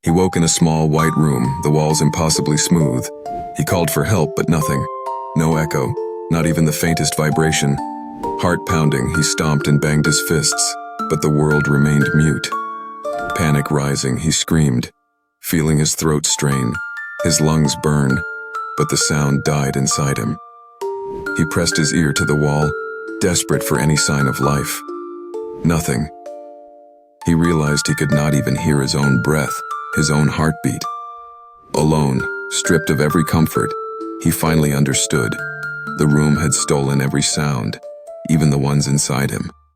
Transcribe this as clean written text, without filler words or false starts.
He woke in a small white room, the walls impossibly smooth. He called for help, but nothing. No echo, not even the faintest vibration. Heart pounding, he stomped and banged his fists, but the world remained mute. Panic rising, he screamed, feeling his throat strain, his lungs burn, but the sound died inside him. He pressed his ear to the wall, desperate for any sign of life. Nothing. He realized he could not even hear his own breath, his own heartbeat. Alone, stripped of every comfort, he finally understood. The room had stolen every sound, even the ones inside him.